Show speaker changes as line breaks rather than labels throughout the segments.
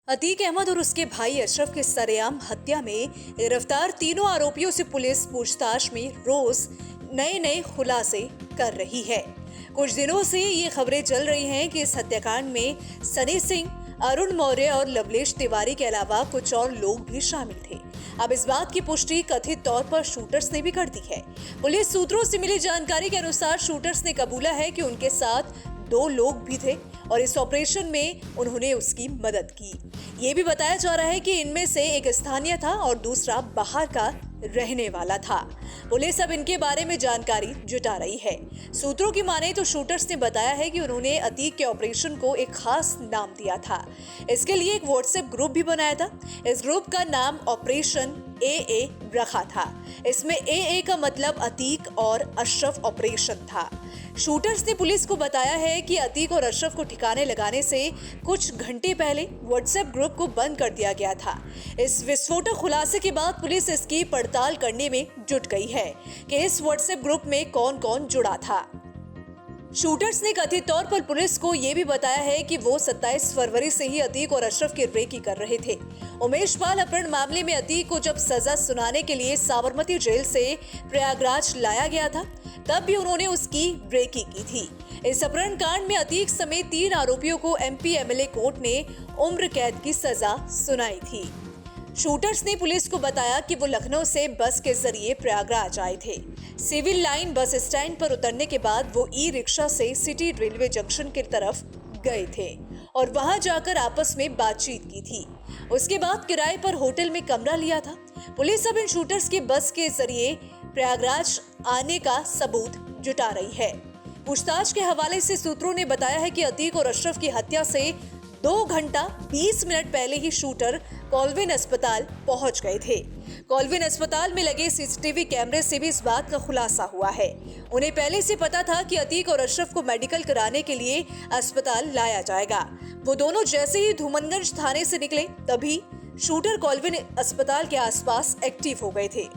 अतीक अहमद और उसके भाई अशरफ की सरेआम हत्या में गिरफ्तार तीनों आरोपियों से पुलिस पूछताछ में रोज नए नए खुलासे कर रही है। कुछ दिनों से ये खबरें चल रही हैं कि इस हत्याकांड में सनी सिंह, अरुण मौर्य और लवलेश तिवारी के अलावा कुछ और लोग भी शामिल थे। अब इस बात की पुष्टि कथित तौर पर शूटर्स ने भी कर दी है। पुलिस सूत्रों से मिली जानकारी के अनुसार शूटर्स ने कबूला है कि उनके साथ 2 लोग भी थे और इस ऑपरेशन में उन्होंने उसकी मदद की। ये भी बताया जा रहा है कि इनमें से एक स्थानीय था और दूसरा बाहर का रहने वाला था। पुलिस अब इनके बारे में जानकारी जुटा रही है। सूत्रों की माने तो शूटर्स ने बताया है कि उन्होंने अतीक के ऑपरेशन को एक खास नाम दिया था। इसके लिए एक व्हाट्सएप ग्रुप भी बनाया था। इस ग्रुप का नाम ऑपरेशन AA रखा था। इसमें AA का मतलब अतीक और अशरफ ऑपरेशन था। शूटर्स ने पुलिस को बताया है कि अतीक और अशरफ को ठिकाने लगाने से कुछ घंटे पहले व्हाट्सएप ग्रुप को बंद कर दिया गया था। इस विस्फोटक खुलासे के बाद पुलिस इसकी पड़ताल करने में जुट गई है कि इस व्हाट्सएप ग्रुप में कौन कौन जुड़ा था। शूटर्स ने कथित तौर पर पुलिस को यह भी बताया है कि वो 27 फरवरी से ही अतीक और अशरफ की रेकी कर रहे थे। उमेश पाल अपहरण मामले में अतीक को जब सजा सुनाने के लिए साबरमती जेल से प्रयागराज लाया गया था, तब भी उन्होंने उसकी रेकी की थी। इस अपहरण कांड में अतीक समेत 3 आरोपियों को MP MLA कोर्ट ने उम्र कैद की सजा सुनाई थी। शूटर्स ने पुलिस को बताया कि वो लखनऊ से बस के जरिए प्रयागराज आए थे। सिविल लाइन बस स्टैंड पर उतरने के बाद वो ई-रिक्शा से सिटी रेलवे जंक्शन की तरफ गए थे और वहां जाकर आपस में बातचीत की थी। उसके बाद किराए पर होटल में कमरा लिया था। पुलिस अब इन शूटर्स के बस के जरिए प्रयागराज आने का सबूत जुटा रही है। पूछताछ के हवाले से सूत्रों ने बताया है कि अतीक और अशरफ की हत्या से 2 घंटा 20 मिनट पहले ही शूटर कॉल्विन अस्पताल पहुंच गए थे। कॉल्विन अस्पताल में लगे CCTV कैमरे से भी इस बात का खुलासा हुआ है। उन्हें पहले से पता था कि अतीक और अशरफ को मेडिकल कराने के लिए अस्पताल लाया जाएगा। वो दोनों जैसे ही धूमनगंज थाने से निकले, तभी शूटर कॉल्विन अस्पताल के आसपास एक्टिव हो गए थे।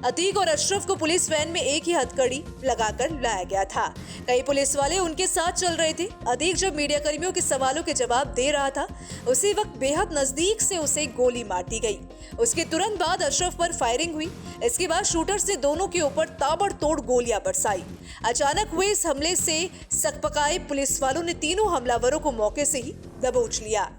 अतीक और अशरफ को पुलिस वैन में एक ही हथकड़ी लगाकर लाया गया था। कई पुलिस वाले उनके साथ चल रहे थे। अतीक जब मीडिया कर्मियों के सवालों के जवाब दे रहा था, उसी वक्त बेहद नजदीक से उसे गोली मार दी गई। उसके तुरंत बाद अशरफ पर फायरिंग हुई। इसके बाद शूटर्स ने दोनों के ऊपर ताबड़तोड़ गोलियां बरसाई। अचानक हुए इस हमले से सकपकाए पुलिस वालों ने तीनों हमलावरों को मौके से ही दबोच लिया।